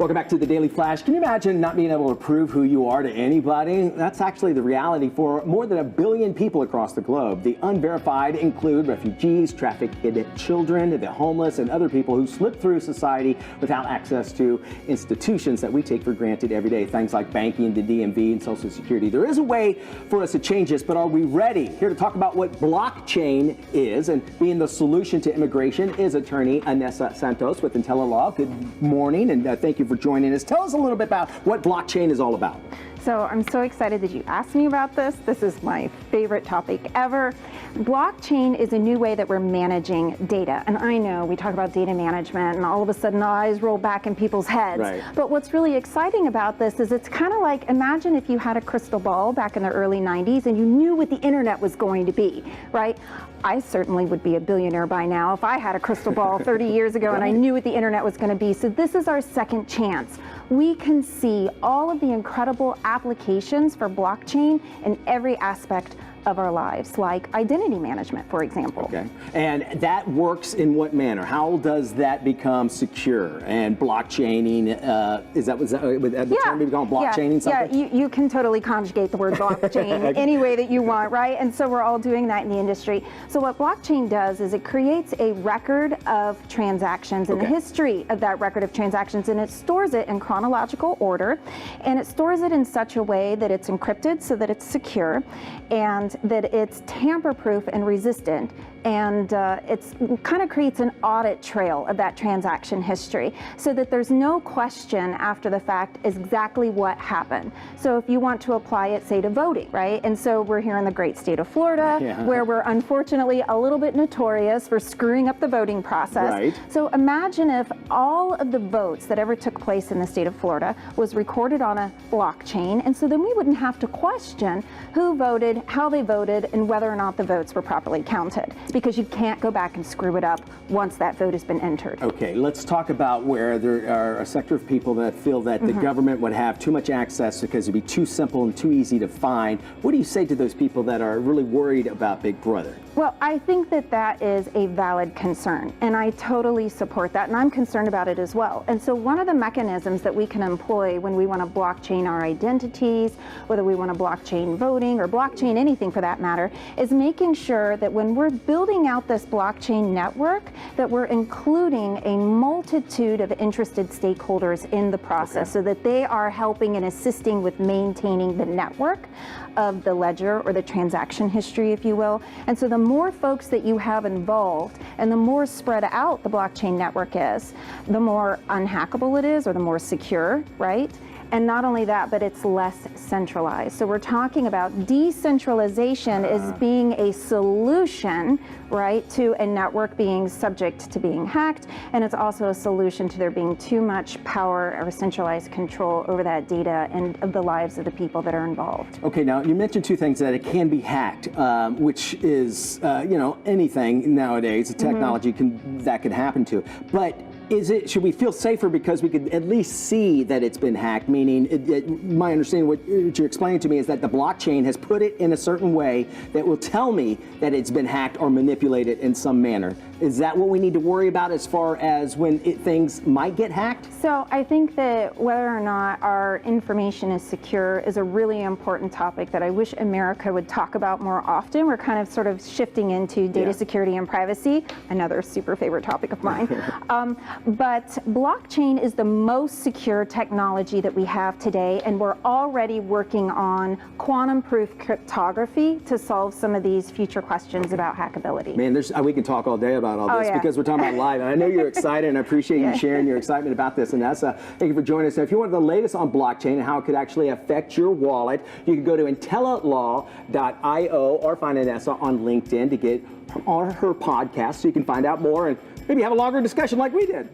Welcome back to the Daily Flash. Can you imagine not being able to prove who you are to anybody? That's actually the reality for more than 1 billion people across the globe. The unverified include refugees, trafficked children, the homeless, and other people who slip through society without access to institutions that we take for granted every day. Things like banking, the DMV, and Social Security. There is a way for us to change this, but are we ready? Here to talk about what blockchain is and being the solution to immigration is attorney Anessa Santos with IntelliLaw. Good morning, and thank you for joining us. Tell us a little bit about what blockchain is all about. So I'm so excited that you asked me about this. This is my favorite topic ever. Blockchain is a new way that we're managing data. And I know we talk about data management and all of a sudden eyes roll back in people's heads. Right. But what's really exciting about this is it's kind of like, imagine if you had a crystal ball back in the early 90s and you knew what the internet was going to be, right? I certainly would be a billionaire by now if I had a crystal ball 30 years ago and I knew what the internet was going to be. So this is our second chance. We can see all of the incredible applications for blockchain in every aspect of our lives, like identity management, for example. Okay. And that works in what manner? How does that become secure? And blockchaining, is that the term we call blockchaining something? Yeah, you can totally conjugate the word blockchain any way that you want, right? And so we're all doing that in the industry. So what blockchain does is it creates a record of transactions and the history of that record of transactions, and it stores it in chronological order, and it stores it in such a way that it's encrypted so that it's secure, and that it's tamper-proof and resistant, and it's kind of creates an audit trail of that transaction history so that there's no question after the fact exactly what happened. So if you want to apply it, say, to voting, right? And so we're here in the great state of Florida, where we're unfortunately a little bit notorious for screwing up the voting process. Right. So imagine if all of the votes that ever took place in the state of Florida was recorded on a blockchain, and so then we wouldn't have to question who voted, how they voted, and whether or not the votes were properly counted, because you can't go back and screw it up once that vote has been entered. Okay, let's talk about where there are a sector of people that feel that the government would have too much access because it'd be too simple and too easy to find. What do you say to those people that are really worried about Big Brother? Well, I think that that is a valid concern, and I totally support that, and I'm concerned about it as well. And so one of the mechanisms that we can employ when we want to blockchain our identities, whether we want to blockchain voting or blockchain anything for that matter, is making sure that when we're building out this blockchain network, that we're including a multitude of interested stakeholders in the process so that they are helping and assisting with maintaining the network of the ledger or the transaction history, if you will. And so the more folks that you have involved and the more spread out the blockchain network is, the more unhackable it is or the more secure, right? And not only that, but it's less centralized. So we're talking about decentralization as being a solution, right, to a network being subject to being hacked. And it's also a solution to there being too much power or centralized control over that data and of the lives of the people that are involved. Okay, now you mentioned two things, that it can be hacked, which is, anything nowadays, the technology that could happen to. But should we feel safer because we could at least see that it's been hacked? Meaning, my understanding, what you're explaining to me is that the blockchain has put it in a certain way that will tell me that it's been hacked or manipulated in some manner. Is that what we need to worry about as far as when things might get hacked? So I think that whether or not our information is secure is a really important topic that I wish America would talk about more often. We're kind of sort of shifting into data security and privacy, another super favorite topic of mine. But blockchain is the most secure technology that we have today, and we're already working on quantum-proof cryptography to solve some of these future questions about hackability. Man, we can talk all day about all this because we're talking about live, and I know you're excited, and I appreciate you sharing your excitement about this. And that's thank you for joining us. Now, if you want the latest on blockchain and how it could actually affect your wallet, you can go to IntelliLaw.io or find Anessa on LinkedIn to get her podcast so you can find out more and maybe have a longer discussion like we did.